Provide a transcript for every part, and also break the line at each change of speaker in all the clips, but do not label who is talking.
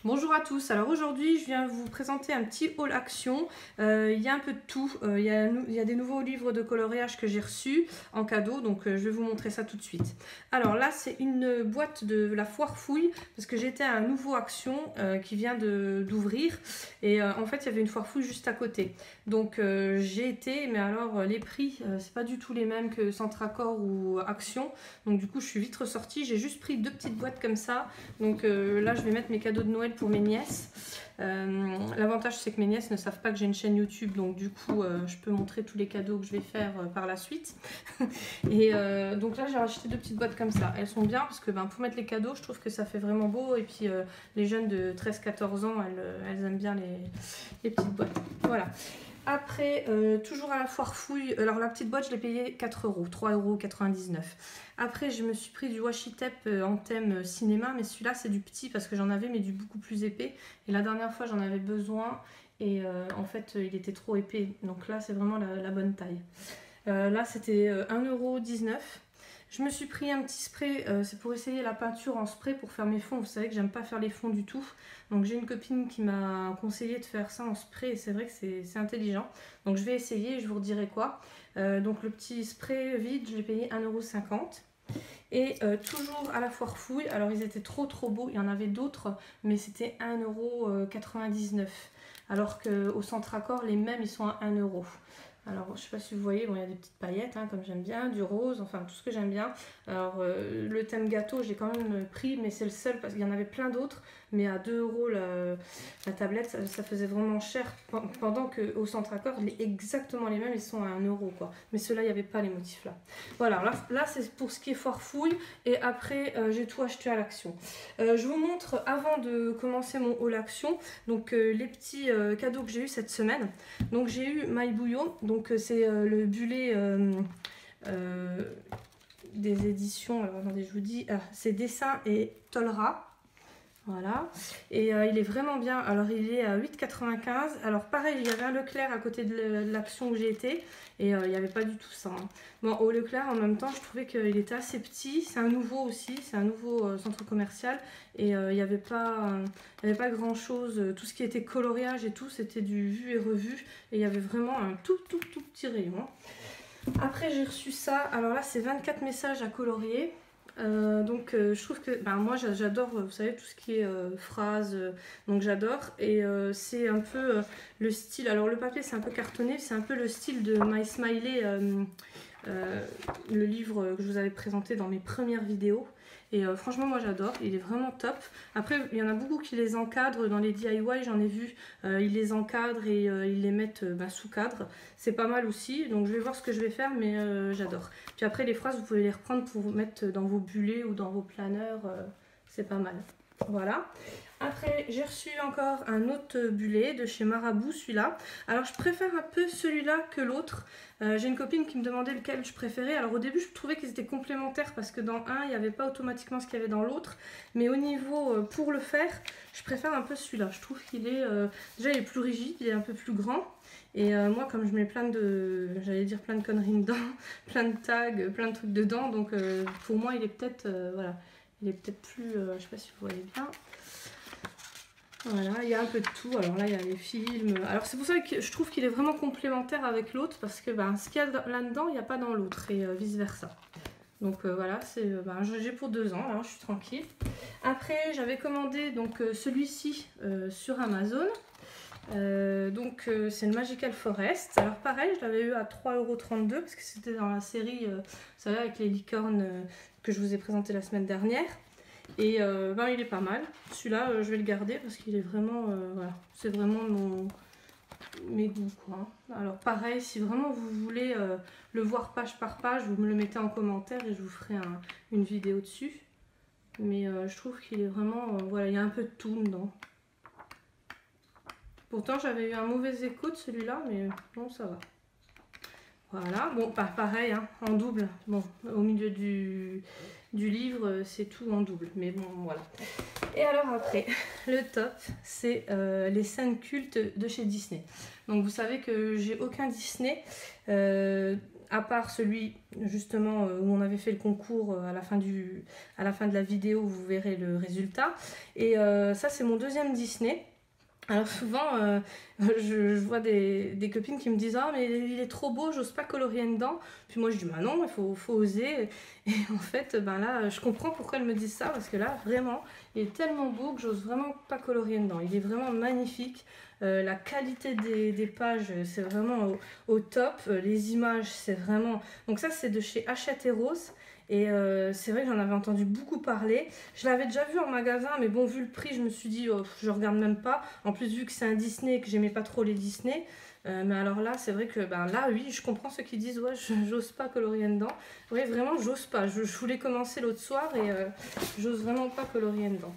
Bonjour à tous, alors aujourd'hui je viens vous présenter un petit haul action. Il y a un peu de tout, il y a des nouveaux livres de coloriage que j'ai reçus en cadeau, donc je vais vous montrer ça tout de suite. Alors là c'est une boîte de la Foire Fouille, parce que j'étais à un nouveau action qui vient d'ouvrir, et en fait il y avait une Foire Fouille juste à côté. Donc j'ai été, mais alors les prix c'est pas du tout les mêmes que Centracor ou Action, donc du coup je suis vite ressortie, j'ai juste pris 2 petites boîtes comme ça, donc là je vais mettre mes cadeaux de Noël pour mes nièces. L'avantage c'est que mes nièces ne savent pas que j'ai une chaîne YouTube, donc du coup je peux montrer tous les cadeaux que je vais faire par la suite. Et donc là j'ai racheté 2 petites boîtes comme ça, elles sont bien parce que pour mettre les cadeaux je trouve que ça fait vraiment beau, et puis les jeunes de 13-14 ans elles aiment bien les petites boîtes. Voilà. Après, toujours à la Foire Fouille, alors la petite boîte je l'ai payée 4 €, 3,99 €. Après je me suis pris du washi tape en thème cinéma, mais celui-là c'est du petit parce que j'en avais mais du beaucoup plus épais. Et la dernière fois j'en avais besoin et en fait il était trop épais, donc là c'est vraiment la bonne taille. Là c'était 1,19 €. Je me suis pris un petit spray, c'est pour essayer la peinture en spray pour faire mes fonds. Vous savez que j'aime pas faire les fonds du tout. Donc j'ai une copine qui m'a conseillé de faire ça en spray et c'est vrai que c'est intelligent. Donc je vais essayer et je vous redirai quoi. Donc le petit spray vide, je l'ai payé 1,50 €. Et toujours à la Foire Fouille, alors ils étaient trop beaux, il y en avait d'autres, mais c'était 1,99 €. Alors qu'au Centracor, les mêmes ils sont à 1 €. Alors je sais pas si vous voyez, bon, il y a des petites paillettes comme j'aime bien, du rose, enfin tout ce que j'aime bien. Alors le thème gâteau j'ai quand même pris, mais c'est le seul parce qu'il y en avait plein d'autres, mais à 2 € la tablette ça faisait vraiment cher, pendant qu'au Centracor exactement les mêmes ils sont à 1 € quoi. Mais ceux-là il n'y avait pas les motifs là. Voilà, là c'est pour ce qui est Foire Fouille, et après j'ai tout acheté à l'Action. Je vous montre avant de commencer mon haul action, donc les petits cadeaux que j'ai eu cette semaine. Donc j'ai eu My Bouillon, donc c'est le bullet des éditions, alors attendez je vous dis, c'est Dessin et Tolera. Voilà, et il est vraiment bien. Alors il est à 8,95 €. Alors pareil, il y avait un Leclerc à côté de l'Action où j'ai été, et il n'y avait pas du tout ça, hein. Bon, au Leclerc en même temps je trouvais qu'il était assez petit, c'est un nouveau aussi, c'est un nouveau centre commercial, et il n'y avait pas grand chose, tout ce qui était coloriage et tout c'était du vu et revu, et il y avait vraiment un tout petit rayon, hein. Après j'ai reçu ça, alors là c'est 24 messages à colorier. Donc je trouve que moi j'adore, vous savez, tout ce qui est phrases, donc j'adore, et c'est un peu le style, alors le papier c'est un peu cartonné, c'est un peu le style de My Smiley, le livre que je vous avais présenté dans mes premières vidéos. Et franchement moi j'adore, il est vraiment top. Après il y en a beaucoup qui les encadrent dans les DIY, j'en ai vu, ils les encadrent et ils les mettent sous cadre. C'est pas mal aussi, donc je vais voir ce que je vais faire, mais j'adore. Puis après les phrases vous pouvez les reprendre pour vous mettre dans vos bullets ou dans vos planeurs, c'est pas mal. Voilà. Après j'ai reçu encore un autre bullet de chez Marabout, celui-là. Alors je préfère un peu celui-là que l'autre. J'ai une copine qui me demandait lequel je préférais. Alors au début je trouvais qu'ils étaient complémentaires parce que dans un il n'y avait pas automatiquement ce qu'il y avait dans l'autre. Mais au niveau pour le faire, je préfère un peu celui-là. Je trouve qu'il est déjà il est plus rigide, il est un peu plus grand. Et moi comme je mets plein de, j'allais dire plein de conneries dedans, plein de tags, plein de trucs dedans, donc pour moi il est peut-être voilà, il est peut-être plus, je sais pas si vous voyez bien. Voilà, il y a un peu de tout. Alors là il y a les films, alors c'est pour ça que je trouve qu'il est vraiment complémentaire avec l'autre, parce que ce qu'il y a là-dedans il n'y a pas dans l'autre, et vice versa. Donc voilà, c'est j'ai pour 2 ans, là je suis tranquille. Après j'avais commandé donc celui-ci sur Amazon. Donc c'est le Magical Forest. Alors pareil, je l'avais eu à 3,32 € parce que c'était dans la série, vous savez, avec les licornes que je vous ai présenté la semaine dernière. Et il est pas mal. Celui-là, je vais le garder parce qu'il est vraiment, voilà, c'est vraiment mes goûts, quoi. Alors pareil, si vraiment vous voulez le voir page par page, vous me le mettez en commentaire et je vous ferai une vidéo dessus. Mais je trouve qu'il est vraiment, voilà, il y a un peu de tout dedans. Pourtant j'avais eu un mauvais écho de celui-là, mais bon ça va. Voilà, bon pareil, hein, en double. Bon, au milieu du livre c'est tout en double, mais bon voilà. Et alors après, le top, c'est les scènes cultes de chez Disney. Donc vous savez que j'ai aucun Disney. à part celui justement où on avait fait le concours à la fin de la vidéo, vous verrez le résultat. Et ça c'est mon deuxième Disney. Alors souvent, je vois des copines qui me disent « Ah mais il est trop beau, j'ose pas colorier dedans ». Puis moi je dis « Bah non, il faut oser ». Et en fait, ben là, je comprends pourquoi elles me disent ça, parce que là, vraiment, il est tellement beau que j'ose vraiment pas colorier dedans. Il est vraiment magnifique. La qualité des pages, c'est vraiment au top. Les images, c'est vraiment... Donc ça, c'est de chez Hachette et Rose. Et c'est vrai que j'en avais entendu beaucoup parler. Je l'avais déjà vu en magasin, mais bon, vu le prix, je me suis dit, oh, je regarde même pas. En plus, vu que c'est un Disney et que j'aimais pas trop les Disney. Mais alors là, c'est vrai que ben, là, oui, je comprends ceux qui disent, ouais, j'ose pas colorier dedans. Oui, vraiment, j'ose pas. Je voulais commencer l'autre soir et j'ose vraiment pas colorier dedans.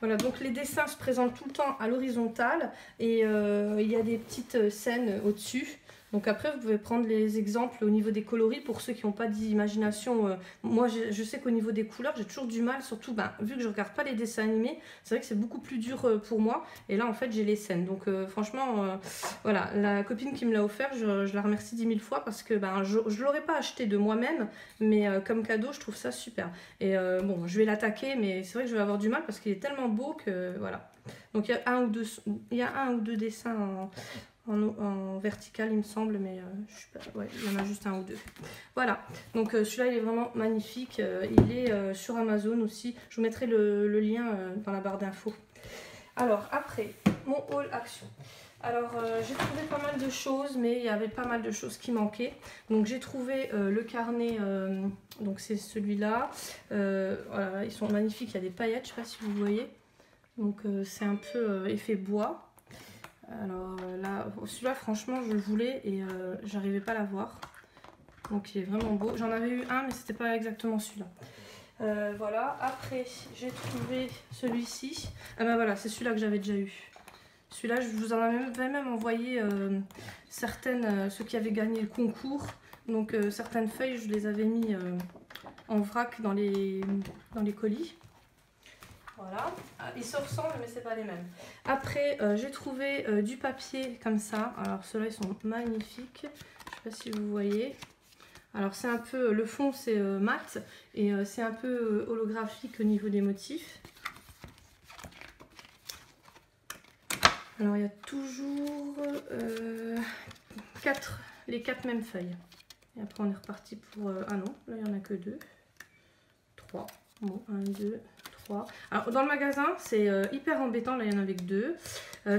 Voilà, donc les dessins se présentent tout le temps à l'horizontale et il y a des petites scènes au-dessus. Donc après, vous pouvez prendre les exemples au niveau des coloris pour ceux qui n'ont pas d'imagination. Moi, je sais qu'au niveau des couleurs, j'ai toujours du mal, surtout vu que je ne regarde pas les dessins animés. C'est vrai que c'est beaucoup plus dur pour moi. Et là, en fait, j'ai les scènes. Donc franchement, voilà, la copine qui me l'a offert, je la remercie 10 000 fois parce que je ne l'aurais pas acheté de moi-même, mais comme cadeau, je trouve ça super. Et bon, je vais l'attaquer, mais c'est vrai que je vais avoir du mal parce qu'il est tellement beau que voilà. Donc il y a un ou deux dessins en vertical il me semble, mais je sais pas, ouais, il y en a juste un ou deux. Voilà, donc celui-là il est vraiment magnifique, il est sur Amazon aussi, je vous mettrai le lien dans la barre d'infos. Alors après, mon haul action. Alors j'ai trouvé pas mal de choses, mais il y avait pas mal de choses qui manquaient. Donc j'ai trouvé le carnet, donc c'est celui-là, voilà, ils sont magnifiques, il y a des paillettes, je sais pas si vous voyez. Donc c'est un peu effet bois. Alors là, celui-là franchement je le voulais et j'arrivais pas à l'avoir. Donc il est vraiment beau. J'en avais eu un mais c'était pas exactement celui-là. Voilà, après j'ai trouvé celui-ci. Ah ben voilà, c'est celui-là que j'avais déjà eu. Celui-là je vous en avais même envoyé certaines, ceux qui avaient gagné le concours. Donc certaines feuilles je les avais mis en vrac dans les colis. Voilà, ils se ressemblent mais c'est pas les mêmes. Après j'ai trouvé du papier comme ça. Alors ceux-là ils sont magnifiques. Je sais pas si vous voyez. Alors c'est un peu, le fond c'est mat et c'est un peu holographique au niveau des motifs. Alors il y a toujours les 4 mêmes feuilles. Et après on est reparti pour... ah non, là il n'y en a que 2. 3. Bon, 1, 2, 3. Alors dans le magasin c'est hyper embêtant, là il y en avait que 2.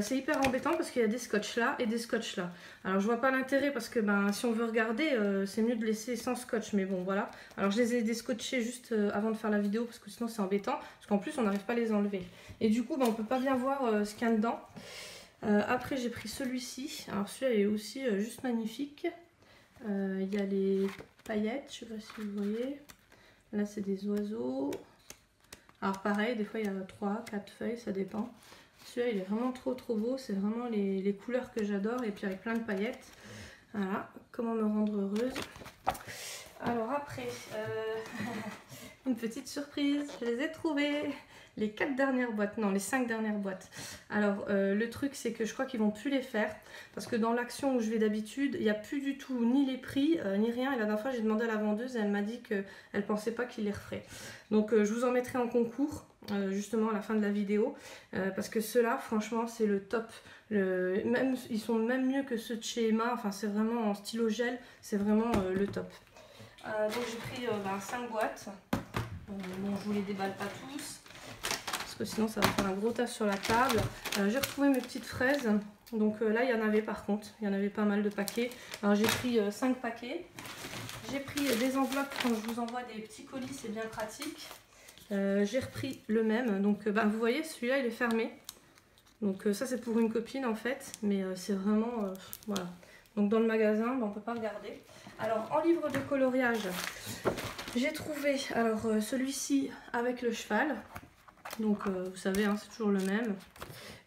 C'est hyper embêtant parce qu'il y a des scotch là et des scotch là. Alors je vois pas l'intérêt parce que si on veut regarder c'est mieux de laisser sans scotch, mais bon voilà. Alors je les ai déscotchés juste avant de faire la vidéo parce que sinon c'est embêtant, parce qu'en plus on n'arrive pas à les enlever. Et du coup on peut pas bien voir ce qu'il y a dedans. Après j'ai pris celui-ci, alors celui-là est aussi juste magnifique. Il y a les paillettes, je sais pas si vous voyez. Là c'est des oiseaux. Alors pareil, des fois il y a 3, 4 feuilles, ça dépend. Celui-là il est vraiment trop beau, c'est vraiment les couleurs que j'adore et puis avec plein de paillettes. Voilà, comment me rendre heureuse. Alors après, une petite surprise, je les ai trouvées. Les 4 dernières boîtes, non les 5 dernières boîtes. Alors le truc c'est que je crois qu'ils vont plus les faire parce que dans l'action où je vais d'habitude il n'y a plus du tout ni les prix ni rien, et la dernière fois j'ai demandé à la vendeuse et elle m'a dit qu'elle pensait pas qu'ils les referaient. Donc je vous en mettrai en concours justement à la fin de la vidéo parce que ceux-là franchement c'est le top. Ils sont même mieux que ceux de chez Emma, enfin c'est vraiment en stylo gel, c'est vraiment le top. Donc j'ai pris 5 boîtes, bon je vous les déballe pas tous parce que sinon ça va faire un gros tas sur la table. J'ai retrouvé mes petites fraises, donc là il y en avait par contre, il y en avait pas mal de paquets. Alors j'ai pris 5 paquets. J'ai pris des enveloppes quand je vous envoie des petits colis, c'est bien pratique. J'ai repris le même, donc vous voyez celui-là il est fermé. Donc ça c'est pour une copine en fait, mais c'est vraiment, voilà. Donc dans le magasin, on ne peut pas regarder. Alors en livre de coloriage, j'ai trouvé celui-ci avec le cheval. Donc vous savez hein, c'est toujours le même.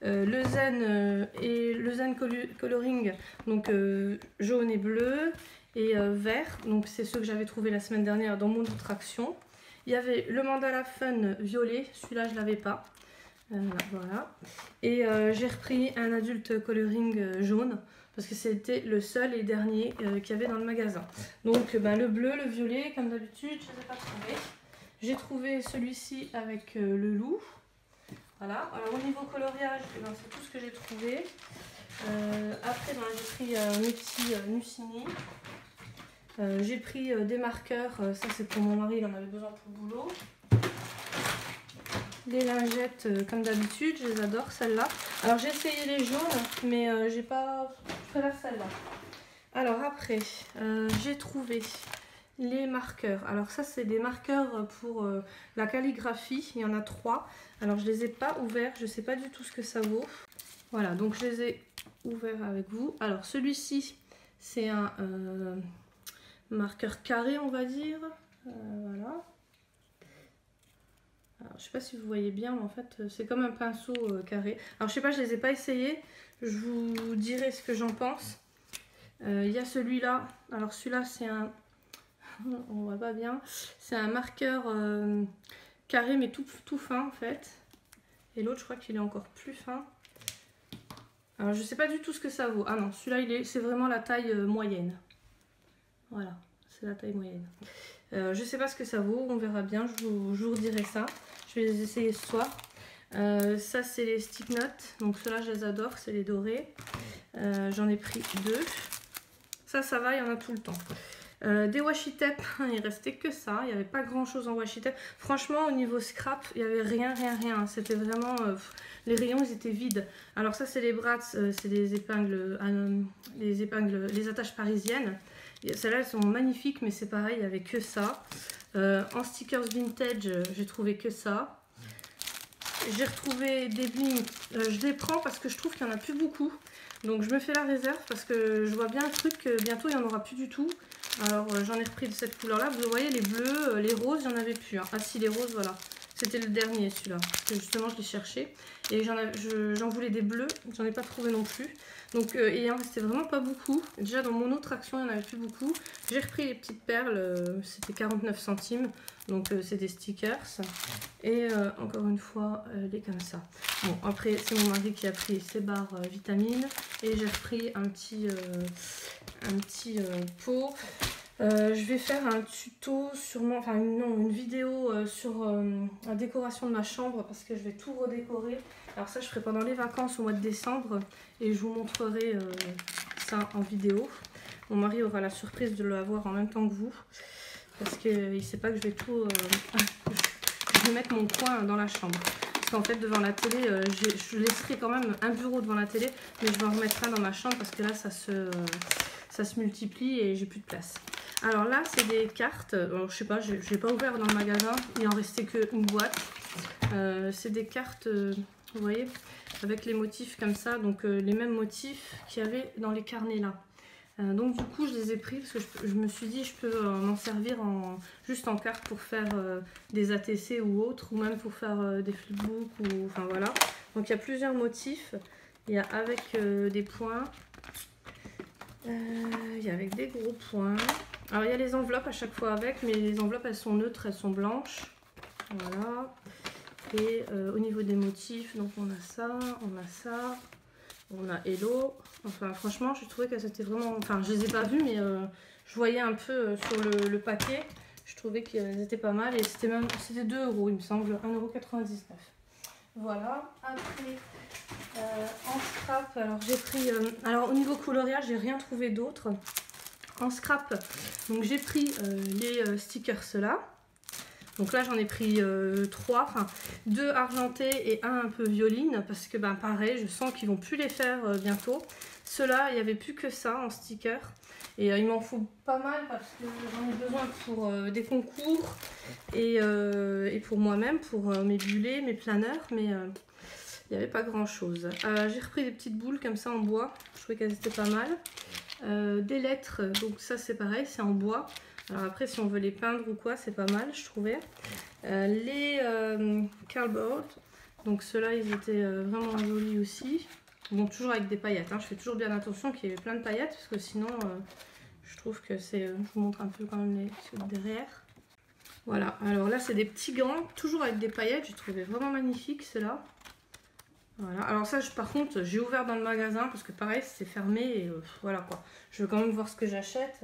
Le zen et le zen coloring, donc jaune et bleu et vert. Donc c'est ceux que j'avais trouvé la semaine dernière dans mon autre action. Il y avait le mandala fun violet, celui-là je l'avais pas. Voilà. Et j'ai repris un adulte coloring jaune parce que c'était le seul et dernier qu'il y avait dans le magasin. Donc le bleu, le violet, comme d'habitude, je ne les ai pas trouvés. J'ai trouvé celui-ci avec le loup. Voilà, alors au niveau coloriage, c'est tout ce que j'ai trouvé. Après, j'ai pris mes petits Nucini. J'ai pris des marqueurs, ça c'est pour mon mari, il en avait besoin pour le boulot. Les lingettes, comme d'habitude, je les adore, celles-là. Alors j'ai essayé les jaunes, mais je préfère celles-là. Alors après, j'ai trouvé les marqueurs. Alors ça c'est des marqueurs pour la calligraphie, il y en a 3. Alors je les ai pas ouverts, je sais pas du tout ce que ça vaut. Voilà, donc je les ai ouverts avec vous. Alors celui-ci, c'est un marqueur carré, on va dire. Voilà. Alors, je sais pas si vous voyez bien, mais en fait c'est comme un pinceau carré. Alors je sais pas, je les ai pas essayés. Je vous dirai ce que j'en pense. Il y a celui-là. Alors celui-là c'est un... On voit pas bien. C'est un marqueur carré mais tout fin en fait. Et l'autre je crois qu'il est encore plus fin. Alors je sais pas du tout ce que ça vaut. Ah non, celui-là c'est vraiment la taille moyenne. Voilà, c'est la taille moyenne. Je sais pas ce que ça vaut, on verra bien, je vous redirai ça. Je vais les essayer ce soir. Ça c'est les stick notes, donc ceux-là je les adore, c'est les dorés. J'en ai pris 2. Ça va, il y en a tout le temps. Des washi tape, il restait que ça, il n'y avait pas grand chose en washi tape. Franchement au niveau scrap, il n'y avait rien. C'était vraiment, les rayons ils étaient vides. Alors ça c'est les Bratz, c'est des épingles, les attaches parisiennes. Celles-là elles sont magnifiques, mais c'est pareil, il n'y avait que ça. En stickers vintage, j'ai trouvé que ça. J'ai retrouvé des bling, je les prends parce que je trouve qu'il n'y en a plus beaucoup. Donc je me fais la réserve parce que je vois bien le truc que bientôt il n'y en aura plus du tout. Alors j'en ai repris de cette couleur là, vous voyez les bleus, les roses, il n'y en avait plus. Hein. Ah si, les roses, voilà. C'était le dernier celui-là, parce que justement je l'ai cherché. Et j'en voulais des bleus, j'en ai pas trouvé non plus. Donc il en restait vraiment pas beaucoup. Déjà dans mon autre action il n'y en avait plus beaucoup. J'ai repris les petites perles, c'était 49 centimes. Donc c'est des stickers. Et encore une fois, les comme ça. Bon après c'est mon mari qui a pris ses barres vitamines. Et j'ai repris un petit pot. Je vais faire un tuto sûrement, enfin une vidéo sur la décoration de ma chambre parce que je vais tout redécorer. Alors ça je ferai pendant les vacances au mois de décembre et je vous montrerai ça en vidéo. Mon mari aura la surprise de le voir en même temps que vous parce qu'il ne sait pas que je vais tout... je vais mettre mon coin dans la chambre. Parce qu'en fait devant la télé, je laisserai quand même un bureau devant la télé, mais je vais en remettre un dans ma chambre parce que là ça se multiplie et j'ai plus de place. Alors là c'est des cartes, alors, je sais pas, je n'ai pas ouvert dans le magasin, il en restait qu'une boîte. C'est des cartes, vous voyez, avec les motifs comme ça, donc les mêmes motifs qu'il y avait dans les carnets là. Donc du coup je les ai pris parce que je me suis dit je peux m'en servir juste en carte pour faire des ATC ou autres, ou même pour faire des flipbooks, ou enfin voilà. Donc il y a plusieurs motifs, il y a avec des points, il y a avec des gros points. Alors il y a les enveloppes à chaque fois avec, mais les enveloppes elles sont neutres, elles sont blanches. Voilà. Et au niveau des motifs, donc on a ça, on a Hello. Enfin franchement je trouvais que c'était vraiment... Enfin je les ai pas vus, mais je voyais un peu sur le paquet. Je trouvais qu'ils étaient pas mal et c'était 2 € il me semble, 1,99 €. Voilà. Après en scrap, alors j'ai pris... alors au niveau coloriage j'ai rien trouvé d'autre. En scrap, donc j'ai pris les stickers là. Donc là j'en ai pris 3, enfin 2 argentés et un peu violine parce que pareil je sens qu'ils vont plus les faire bientôt. Ceux-là il n'y avait plus que ça en sticker et il m'en faut pas mal parce que j'en ai besoin pour des concours et pour moi-même, pour mes bullets, mes planeurs, mais il n'y avait pas grand chose. J'ai repris des petites boules comme ça en bois, je trouvais qu'elles étaient pas mal. Des lettres, donc ça c'est pareil, c'est en bois. Alors après si on veut les peindre ou quoi, c'est pas mal je trouvais. Les cardboard, donc ceux-là ils étaient vraiment jolis aussi. Bon toujours avec des paillettes, hein. Je fais toujours bien attention qu'il y ait plein de paillettes parce que sinon je trouve que c'est... je vous montre un peu quand même les ceux de derrière. Voilà, alors là c'est des petits gants, toujours avec des paillettes, j'ai trouvé vraiment magnifique ceux-là. Voilà, alors ça par contre j'ai ouvert dans le magasin parce que pareil c'est fermé et voilà quoi. Je veux quand même voir ce que j'achète.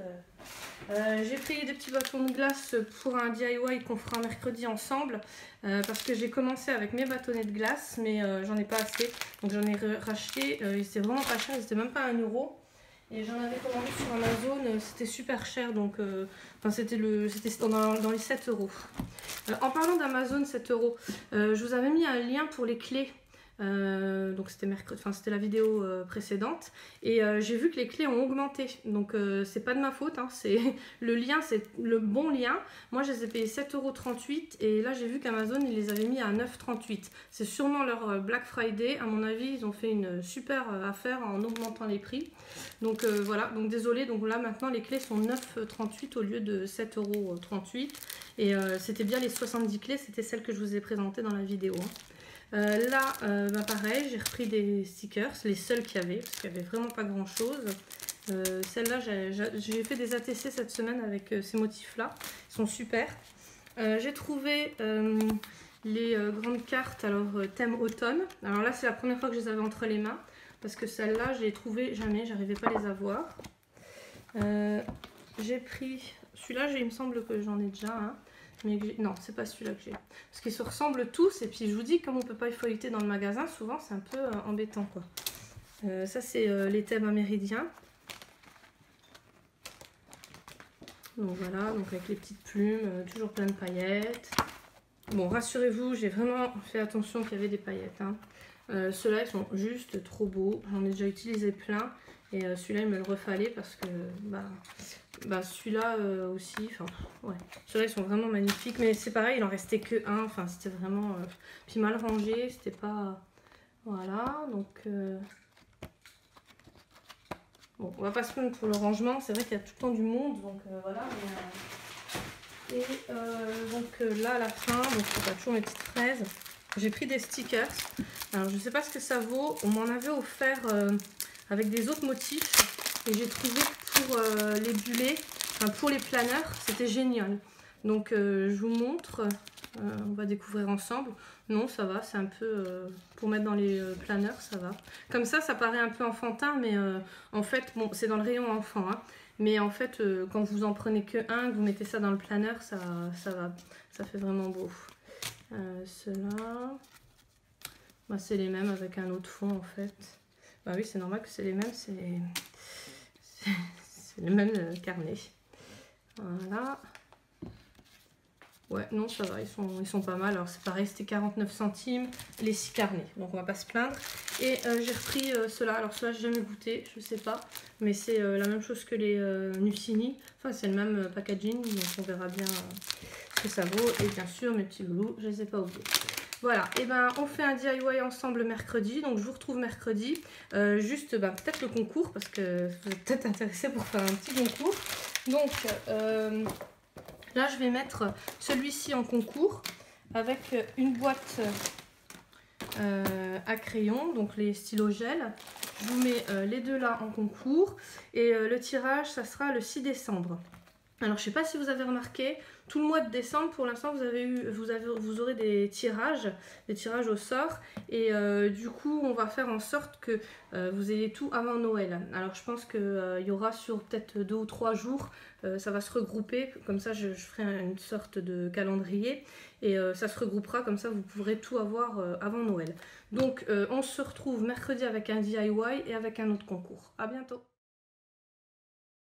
J'ai pris des petits bâtons de glace pour un DIY qu'on fera mercredi ensemble parce que j'ai commencé avec mes bâtonnets de glace mais j'en ai pas assez. Donc j'en ai racheté, ils étaient vraiment pas chers, ils étaient même pas 1 euro. Et j'en avais commandé sur Amazon, c'était super cher donc c'était dans les 7 euros. En parlant d'Amazon 7 euros, je vous avais mis un lien pour les clés. Donc c'était mercredi, enfin c'était la vidéo précédente et j'ai vu que les clés ont augmenté donc c'est pas de ma faute hein, c'est le lien, c'est le bon lien. Moi je les ai payés 7,38 € et là j'ai vu qu'Amazon ils les avait mis à 9,38 €. C'est sûrement leur Black Friday, à mon avis ils ont fait une super affaire en augmentant les prix. Donc voilà, donc désolé, donc là maintenant les clés sont 9,38 € au lieu de 7,38 € et c'était bien les 70 clés, c'était celles que je vous ai présentées dans la vidéo hein. Là, pareil, j'ai repris des stickers, les seuls qu'il y avait, parce qu'il n'y avait vraiment pas grand chose. Celle-là, j'ai fait des ATC cette semaine avec ces motifs-là, ils sont super. J'ai trouvé les grandes cartes, alors thème automne. Alors là, c'est la première fois que je les avais entre les mains, parce que celle-là, je les trouvais jamais, j'arrivais pas à les avoir. J'ai pris, celui-là, il me semble que j'en ai déjà un. Mais non, c'est pas celui-là que j'ai. Parce qu'ils se ressemblent tous. Et puis je vous dis, comme on peut pas y feuilleter dans le magasin, souvent c'est un peu embêtant quoi. Ça c'est les thèmes amérindiens. Donc voilà, donc avec les petites plumes, toujours plein de paillettes. Bon, rassurez-vous, j'ai vraiment fait attention qu'il y avait des paillettes. Hein. Ceux-là, ils sont juste trop beaux. J'en ai déjà utilisé plein. Et celui-là, il me le refallait parce que celui-là aussi. Enfin, ouais. Ceux-là, ils sont vraiment magnifiques. Mais c'est pareil, il en restait que un. Enfin, c'était vraiment. Puis mal rangé. C'était pas. Voilà. Donc. Bon, on va pas se plaindre pour le rangement. C'est vrai qu'il y a tout le temps du monde. Donc voilà. Mais, donc là, à la fin, donc c'est pas toujours mes petites fraises. J'ai pris des stickers. Alors, je sais pas ce que ça vaut. On m'en avait offert avec des autres motifs. Et j'ai trouvé que pour les bullets, enfin pour les planeurs, c'était génial. Donc, je vous montre. On va découvrir ensemble. Non, ça va. C'est un peu pour mettre dans les planeurs, ça va. Comme ça paraît un peu enfantin. Mais en fait, bon, c'est dans le rayon enfant. Hein. Mais en fait, quand vous en prenez que un, que vous mettez ça dans le planeur, ça va. Ça fait vraiment beau. Ceux-là, c'est les mêmes avec un autre fond en fait. Bah oui, c'est normal que c'est les mêmes, c'est le même carnet. Voilà. Ouais, non, ça va, ils sont pas mal. Alors c'est pareil, c'était 49 centimes les 6 carnets, donc on va pas se plaindre. Et j'ai repris ceux-là. Alors ceux-là, j'ai jamais goûté, je sais pas, mais c'est la même chose que les Nucini. Enfin, c'est le même packaging, donc on verra bien ce que ça vaut. Et bien sûr, mes petits loulous, je les ai pas oubliés. Voilà, et ben on fait un DIY ensemble mercredi, donc je vous retrouve mercredi. Juste peut-être le concours, parce que vous êtes peut-être intéressés pour faire un petit concours. Donc là je vais mettre celui-ci en concours avec une boîte à crayon, donc les stylos gel. Je vous mets les deux là en concours et le tirage ça sera le 6 décembre. Alors je sais pas si vous avez remarqué, tout le mois de décembre pour l'instant vous aurez des tirages au sort et du coup on va faire en sorte que vous ayez tout avant Noël. Alors je pense qu'il y aura sur peut-être 2 ou 3 jours, ça va se regrouper, comme ça je ferai une sorte de calendrier et ça se regroupera, comme ça vous pourrez tout avoir avant Noël. Donc on se retrouve mercredi avec un DIY et avec un autre concours. À bientôt.